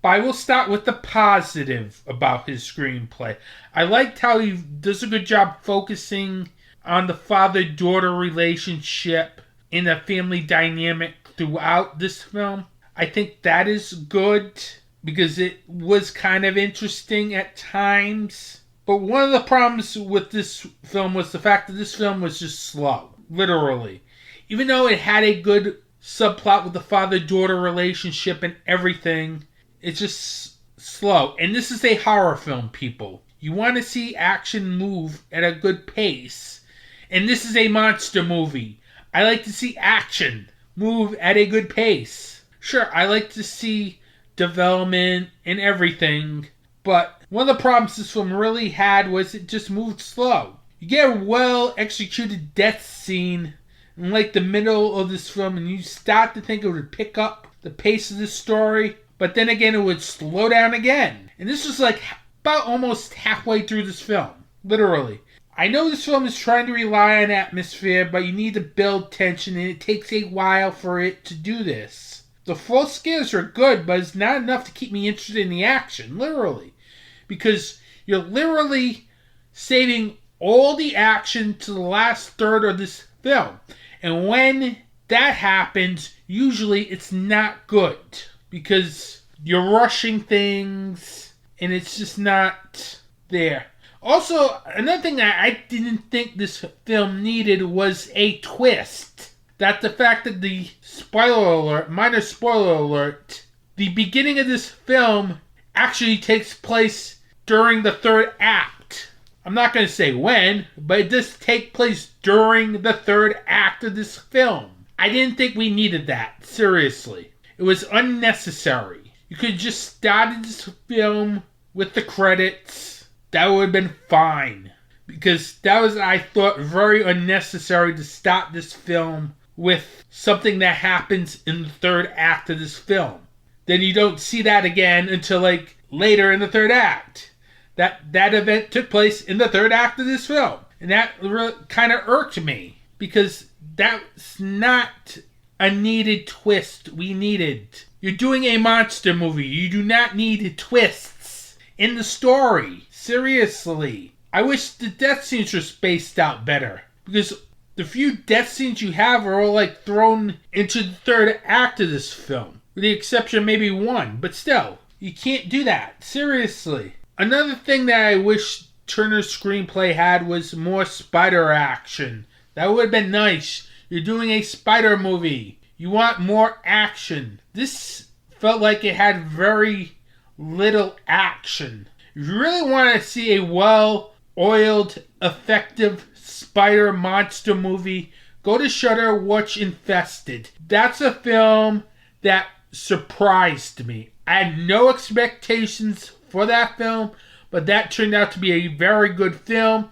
But I will start with the positive about his screenplay. I liked how he does a good job focusing on the father-daughter relationship and the family dynamic throughout this film. I think that is good because it was kind of interesting at times. But one of the problems with this film was the fact that this film was just slow, literally. Even though it had a good subplot with the father-daughter relationship and everything, it's just slow. And this is a horror film, people. You want to see action move at a good pace. And this is a monster movie. I like to see action move at a good pace. Sure, I like to see development and everything. But one of the problems this film really had was it just moved slow. You get a well-executed death scene in like the middle of this film and you start to think it would pick up the pace of the story. But then again, it would slow down again. And this was like about almost halfway through this film. Literally. I know this film is trying to rely on atmosphere, but you need to build tension, and it takes a while for it to do this. The full scares are good, but it's not enough to keep me interested in the action. Literally. Because you're literally saving all the action to the last third of this film. And when that happens, usually it's not good. Because you're rushing things and it's just not there. Also, another thing that I didn't think this film needed was a twist. That the fact that the spoiler alert, minor spoiler alert, the beginning of this film actually takes place during the third act. I'm not going to say when, but it does take place during the third act of this film. I didn't think we needed that, seriously. It was unnecessary. You could just started this film with the credits. That would have been fine. Because that was, I thought, very unnecessary to start this film with something that happens in the third act of this film. Then you don't see that again until like later in the third act. That event took place in the third act of this film. And that really kind of irked me. Because that's not a needed twist we needed. You're doing a monster movie. You do not need twists in the story. Seriously. I wish the death scenes were spaced out better. Because the few death scenes you have are all like thrown into the third act of this film. With the exception of maybe one. But still, you can't do that. Seriously. Another thing that I wish Turner's screenplay had was more spider action. That would have been nice. You're doing a spider movie. You want more action. This felt like it had very little action. If you really want to see a well-oiled, effective spider monster movie, go to Shudder, watch Infested. That's a film that surprised me. I had no expectations for that film, but that turned out to be a very good film,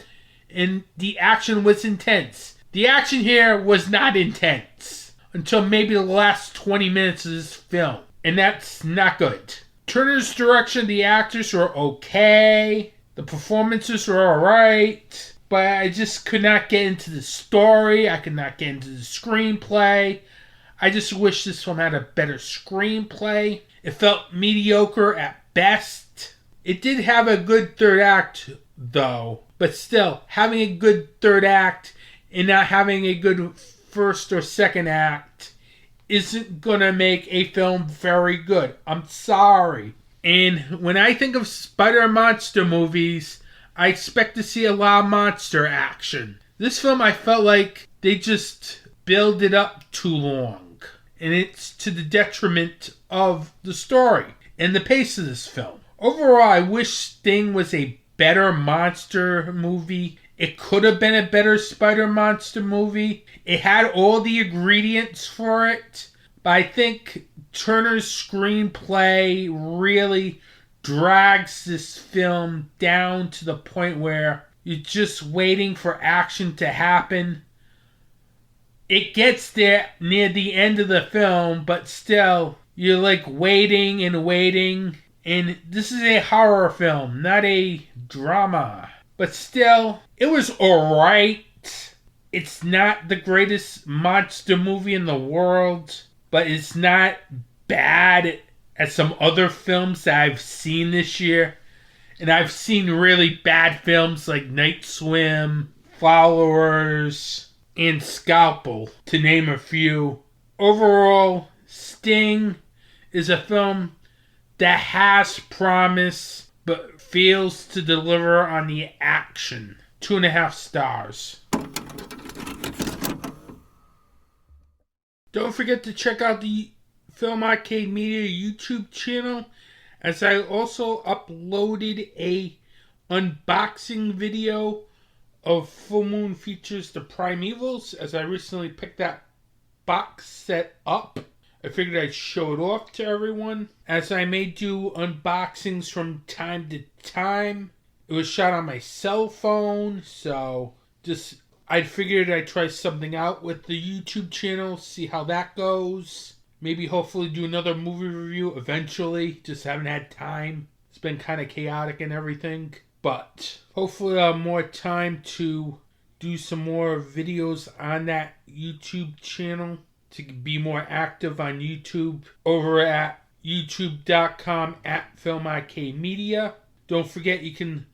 and the action was intense. The action here was not intense until maybe the last 20 minutes of this film, and that's not good. Turner's direction, the actors were okay, the performances were alright, but I just could not get into the story, I could not get into the screenplay. I just wish this film had a better screenplay. It felt mediocre at best. It did have a good third act, though, but still, having a good third act and not having a good first or second act isn't gonna make a film very good. I'm sorry. And when I think of spider monster movies, I expect to see a lot of monster action. This film, I felt like they just build it up too long. And it's to the detriment of the story and the pace of this film. Overall, I wish Sting was a better monster movie. It could have been a better spider monster movie. It had all the ingredients for it. But I think Turner's screenplay really drags this film down to the point where you're just waiting for action to happen. It gets there near the end of the film, but still, you're like waiting and waiting. And this is a horror film, not a drama. But still, it was alright. It's not the greatest monster movie in the world, but it's not bad as some other films that I've seen this year. And I've seen really bad films like Night Swim, Followers, and Scalpel, to name a few. Overall, Sting is a film that has promise but fails to deliver on the action. 2.5 stars. Don't forget to check out the Film Arcade Media YouTube channel, as I also uploaded a unboxing video of Full Moon Features The Primevals, as I recently picked that box set up. I figured I'd show it off to everyone, as I may do unboxings from time to time. It was shot on my cell phone, so I figured I'd try something out with the YouTube channel, see how that goes. Maybe hopefully do another movie review eventually, just haven't had time. It's been kind of chaotic and everything. But hopefully I'll have more time to do some more videos on that YouTube channel, to be more active on YouTube over at youtube.com/FilmArcadeMedia. Don't forget you can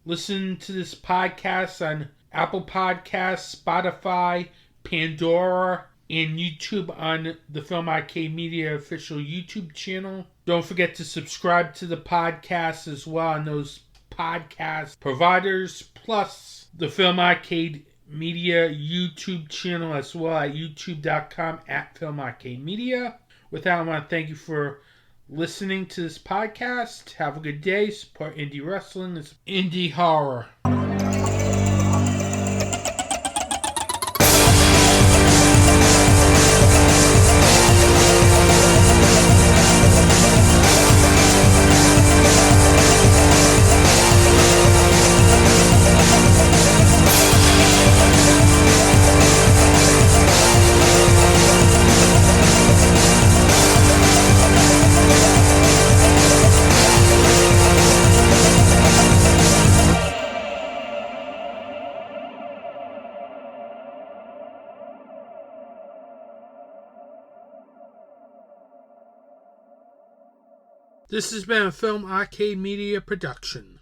listen to this podcast on Apple Podcasts, Spotify, Pandora, and YouTube on the Film Arcade Media official YouTube channel. Don't forget to subscribe to the podcast as well on those podcast providers, plus the Film Arcade Media YouTube channel as well at youtube.com/FilmArcadeMedia. With that, I want to thank you for listening to this podcast. Have a good day. Support indie wrestling. It's indie horror. This has been a Film Arcade Media production.